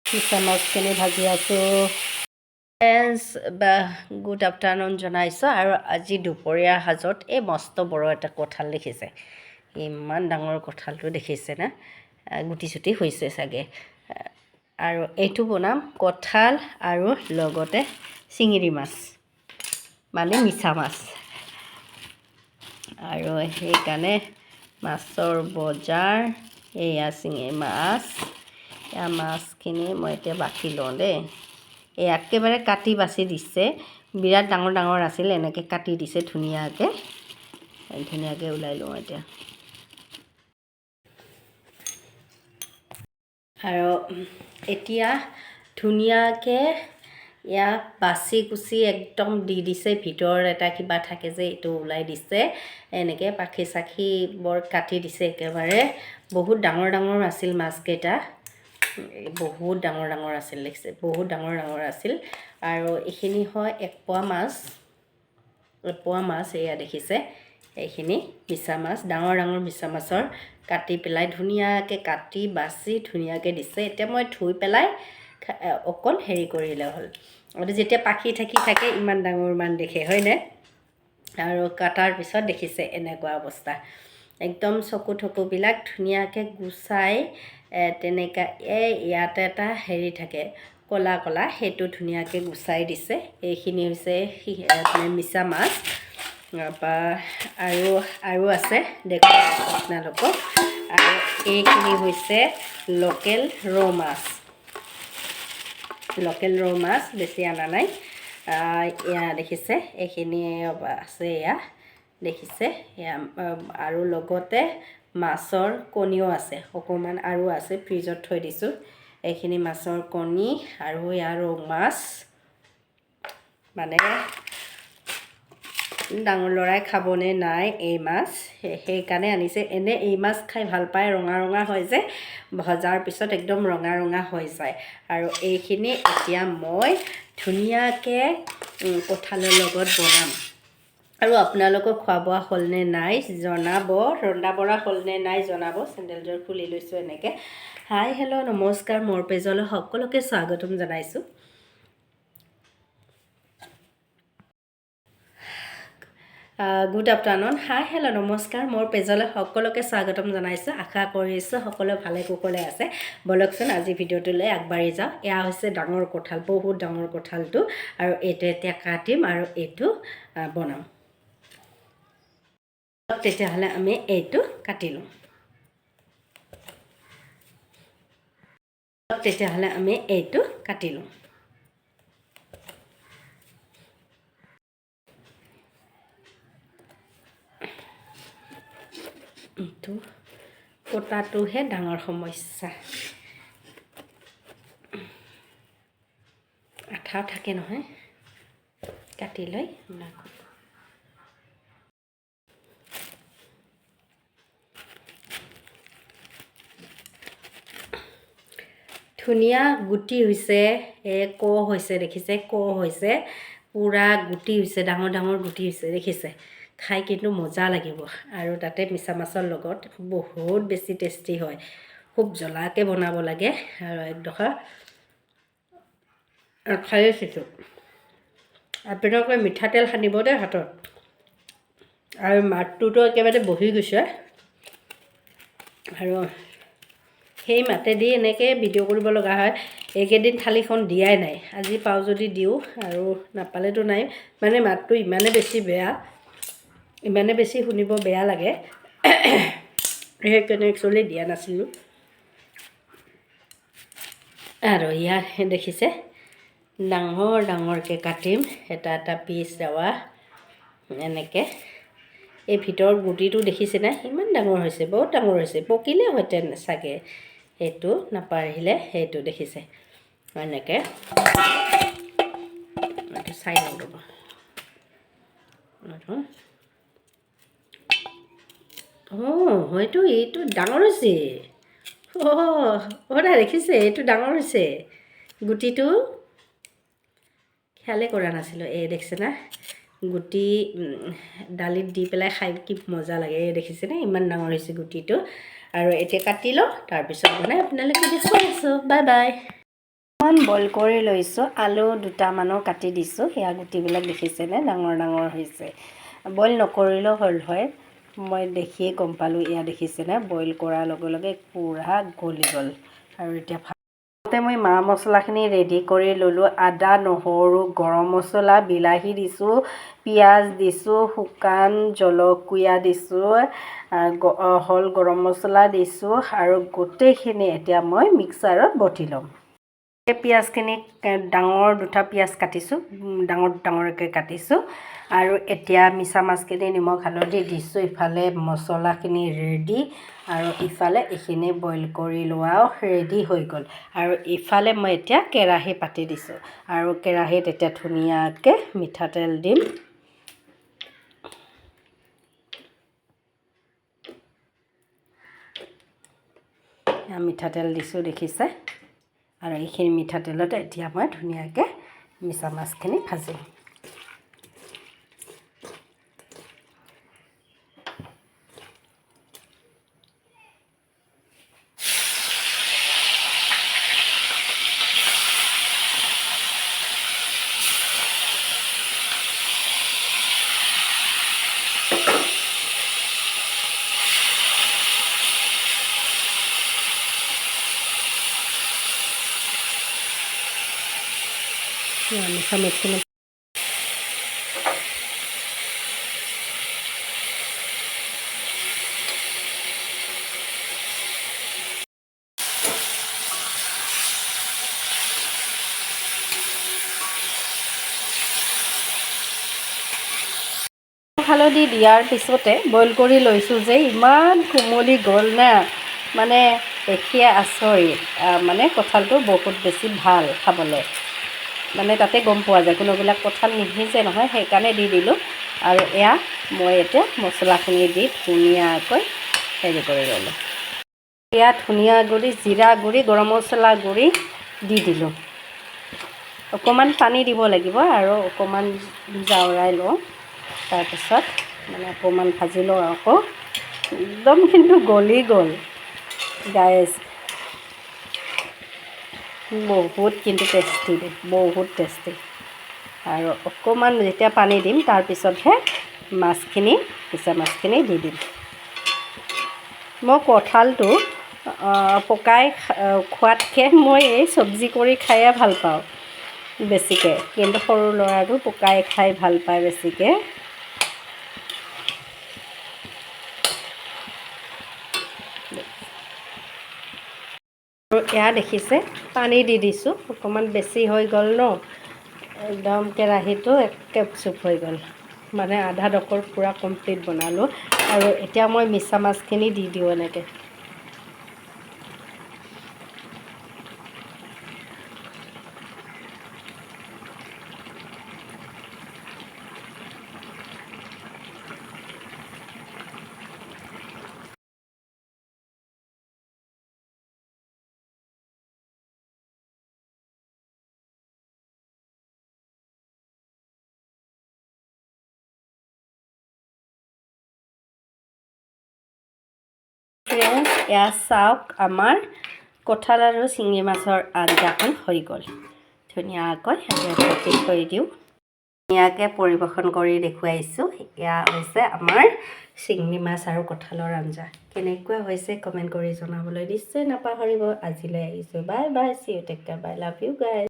মিছা মাছখিনি ভাজি আছোঁ। গুড আফটাৰনুন জনাইছোঁ। আৰু আজি দুপৰীয়াৰ সাজত এই মস্ত বড় এটা কঁঠাল দেখিছে, ইমান ডাঙৰ কঁঠালটো দেখিছে না, গুটি চুটি হৈছে চাগে। আৰু এইটো বনাম কঁঠাল আৰু লগতে চিঙৰি মাছ, মানে মিছা মাছ। আৰু সেইকাৰণে মাছৰ বজাৰ, এয়া চিঙৰি মাছ। এয়া মাছখিনি মই এতিয়া বাছি লওঁ দেই। এই একেবাৰে কাটি বাছি দিছে, বিৰাট ডাঙৰ ডাঙৰ আছিল, এনেকৈ কাটি দিছে ধুনীয়াকৈ। ধুনীয়াকৈ ওলাই লওঁ এতিয়া। আৰু এতিয়া ধুনীয়াকৈ ইয়াক বাছি কুচি একদম দি দিছে, ভিতৰৰ এটা কিবা থাকে যে এইটো ওলাই দিছে, এনেকৈ পাখি চাখি বৰ কাটি দিছে একেবাৰে। বহুত ডাঙৰ ডাঙৰ আছিল মাছকেইটা, বহুত ডাঙৰ ডাঙৰ আছিল দেখিছে, বহুত ডাঙৰ ডাঙৰ আছিল। আৰু এইখিনি হয় 1 পোৱা মাছ, 1 পোৱা মাছ। এয়া দেখিছে, এইখিনি মিছা মাছ, ডাঙৰ ডাঙৰ মিছা মাছৰ কাটি পেলাই ধুনীয়াকৈ কাটি বাছি ধুনীয়াকৈ দিছে। এতিয়া মই ধুই পেলাই অকণ হেৰি কৰিলে হ'ল। আৰু যেতিয়া পাখি থাকি থাকে ইমান ডাঙৰ মান দেখে হয়নে। আৰু কাটাৰ পিছত দেখিছে এনেকুৱা অৱস্থা, একদম চকু থকুবিলাক ধুনীয়াকৈ গুচাই তেনেকৈ ইয়াত এটা হেৰি থাকে ক'লা ক'লা, সেইটো ধুনীয়াকৈ গুচাই দিছে। এইখিনি হৈছে মিছা মাছ। আৰু আছে দেখুৱাম আপোনালোকক। আৰু এইখিনি হৈছে লোকেল ৰৌ মাছ, লোকেল ৰৌ মাছ, বেছি অনা নাই। এয়া দেখিছে, এইখিনি আছে, এয়া দেখিছে। এয়া আৰু লগতে মাছৰ কণীও আছে অকণমান, আৰু আছে ফ্ৰিজত থৈ দিছোঁ। এইখিনি মাছৰ কণী আৰু এয়া ৰৌ মাছ, মানে ডাঙৰ ল'ৰাই খাবনে নাই এই মাছ, সেইকাৰণে আনিছে। এনে এই মাছ খাই ভাল পায়, ৰঙা ৰঙা হয় যে, ভজাৰ পিছত একদম ৰঙা ৰঙা হৈ যায়। আৰু এইখিনি এতিয়া মই ধুনীয়াকৈ কঁঠালৰ লগত বনাম। আৰু আপোনালোকৰ খোৱা বোৱা হ'লনে নাই জনাব, ৰন্ধা বঢ়া হ'লনে নাই জনাব। চেণ্ডেলযোৰ খুলি লৈছোঁ এনেকৈ। হাই হেল্ল' নমস্কাৰ, মোৰ পেজলৈ সকলোকে স্বাগতম জনাইছোঁ। গুড আফটাৰনুন, হাই হেল্ল' নমস্কাৰ, মোৰ পেজলৈ সকলোকে স্বাগতম জনাইছোঁ। আশা কৰিছোঁ সকলোৱে ভালে কুশলে আছে। বলকচোন আজি ভিডিঅ'টোলৈ আগবাঢ়ি যাওঁ। এয়া হৈছে ডাঙৰ কঁঠাল, বহুত ডাঙৰ কঁঠালটো। আৰু এইটো এতিয়া কাটিম আৰু এইটো বনাম। তেতিয়াহ'লে আমি এইটো কাটি লওঁ। তেতিয়াহ'লে আমি এইটো কাটি লওঁ। এইটো কটাটোহে ডাঙৰ সমস্যা, আঠা থাকে নহয়, কাটি লৈ ধুনীয়া গুটি হৈছে, হৈছে দেখিছে, হৈছে পূৰা গুটি হৈছে, ডাঙৰ ডাঙৰ গুটি হৈছে দেখিছে। খাই কিন্তু মজা লাগিব। আৰু তাতে মিছা মাছৰ লগত বহুত বেছি টেষ্টি হয়। খুব জ্বলাকৈ বনাব লাগে। আৰু একডোখৰ খাই আছোঁ, আপোনালোকে মিঠাতেল সানিব দেই হাতত। আৰু মাতটোতো একেবাৰে বহি গৈছে। আৰু সেই মাতেদি এনেকৈ ভিডিঅ' কৰিব লগা হয়। এইকেইদিন থালিখন দিয়াই নাই, আজি পাওঁ যদি দিওঁ, আৰু নাপালেতো নাই। মানে মাতটো ইমানে বেছি বেয়া, ইমানে বেছি শুনিব বেয়া লাগে, সেইকাৰণে একচুৱেলি দিয়া নাছিলোঁ। আৰু ইয়াত দেখিছে, ডাঙৰ ডাঙৰকৈ কাটিম, এটা এটা পিচ দেৱা এনেকৈ। এই ভিতৰৰ গুটিটো দেখিছেনে, ইমান ডাঙৰ হৈছে, বহুত ডাঙৰ হৈছে। পকিলে হেঁতেন চাগে, সেইটো নাপাৰিলে, সেইটো দেখিছে এনেকৈ। চাই লওঁ ৰ'ব, হয়তো এইটো ডাঙৰ হৈছে। দেখিছে, এইটো ডাঙৰ হৈছে। গুটিটো খেয়ালে কৰা নাছিলোঁ। এই দেখিছে না, গুটি দালিত দি পেলাই খাই কি মজা লাগে। এই দেখিছেনে, ইমান ডাঙৰ হৈছে গুটিটো। আৰু এতিয়া কাটি লওঁ, তাৰপিছত বনাই আপোনালোকে দেখুৱাই আছোঁ। Bye bye. বইল কৰি লৈছোঁ, আলু দুটামানো কাটি দিছোঁ, সেয়া গুটিবিলাক দেখিছেনে ডাঙৰ ডাঙৰ হৈছে। বইল নকৰিলেও হ'ল হয়, মই দেখিয়ে গম পালোঁ। এয়া দেখিছেনে বইল কৰাৰ লগে লগে পূৰা গলি গ'ল। আৰু এতিয়া মই মা মছলাখিনি ৰেডি কৰি ল'লোঁ। আদা, নহৰু, গৰম মছলা, বিলাহী দিছোঁ, পিঁয়াজ দিছোঁ, শুকান জলকীয়া দিছোঁ, হল গৰম মছলা দিছোঁ আৰু গোটেইখিনি এতিয়া মই মিক্সাৰত বটি ল'ম। এই পিঁয়াজখিনি ডাঙৰ দুটা পিঁয়াজ কাটিছোঁ, ডাঙৰকৈ কাটিছোঁ। আৰু এতিয়া মিছা মাছখিনি নিমখ হালধি দিছোঁ। ইফালে মছলাখিনি ৰেডি আৰু ইফালে এইখিনি বইল কৰি লোৱাও ৰেডি হৈ গ'ল। আৰু ইফালে মই এতিয়া কেৰাহী পাতি দিছোঁ আৰু কেৰাহীত এতিয়া ধুনীয়াকৈ মিঠাতেল দিম। মিঠাতেল দিছোঁ দেখিছে। আৰু এইখিনি মিঠাতেলতে এতিয়া মই ধুনীয়াকৈ মিছা মাছখিনি ভাজিম। মিছা মাছখিনি হালধি দিয়াৰ পিছতে বইল কৰি লৈছোঁ যে ইমান কোমলি গ'ল না, মানে দেখিয়ে আচৰিত। মানে কঁঠালটো বহুত বেছি ভাল খাবলৈ, মানে তাতে গম পোৱা যায় কোনোবিলাক কঁঠাল নিসিজে নহয়, সেইকাৰণে দি দিলোঁ। আৰু এয়া মই এতিয়া মছলাখিনি দি ধুনীয়াকৈ হেৰি কৰি ল'লোঁ। এয়া ধনিয়া গুড়ি, জিৰা গুড়ি, গৰম মছলা গুড়ি দি দিলোঁ। অকণমান পানী দিব লাগিব আৰু অকণমান জাৱৰাই লওঁ। তাৰপিছত মানে অকণমান ভাজি লওঁ আকৌ। একদম কিন্তু গলি গ'ল গাইজ, বহুত কিন্তু টেষ্টি, বহুত টেষ্টি। আৰু অকণমান যেতিয়া পানী দিম তাৰপিছতহে মাছখিনি, কেঁচা মাছখিনি দি দিম। মই কঁঠালটো পকাই খোৱাতকৈ মই এই চব্জি কৰি খায়ে ভাল পাওঁ বেছিকৈ, কিন্তু সৰু ল'ৰাটো পকাই খাই ভাল পায় বেছিকৈ। আৰু এয়া দেখিছে পানী দি দিছোঁ, অকণমান বেছি হৈ গ'ল ন, একদম কেৰাহীটো একে চুপ হৈ গ'ল। মানে আধা ডোখৰ পূৰা কমপ্লিট বনালোঁ। আৰু এতিয়া মই মিছা মাছখিনি দি দিওঁ এনেকৈ। ফ্ৰেণ্ডছ, এয়া চাওক, আমাৰ কঁঠাল আৰু শিঙি মাছৰ আঞ্জাখন হৈ গ'ল। ধুনীয়াকৈ ঢাকি থৈ দিওঁ। ধুনীয়াকৈ পৰিৱেশন কৰি দেখুৱাইছোঁ। এয়া হৈছে আমাৰ শিঙি মাছ আৰু কঁঠালৰ আঞ্জা। কেনেকুৱা হৈছে কমেণ্ট কৰি জনাবলৈ নিশ্চয় নাপাহৰিব। আজিলৈ আহিছোঁ, bye bye, see you, take care, bye, love you guys.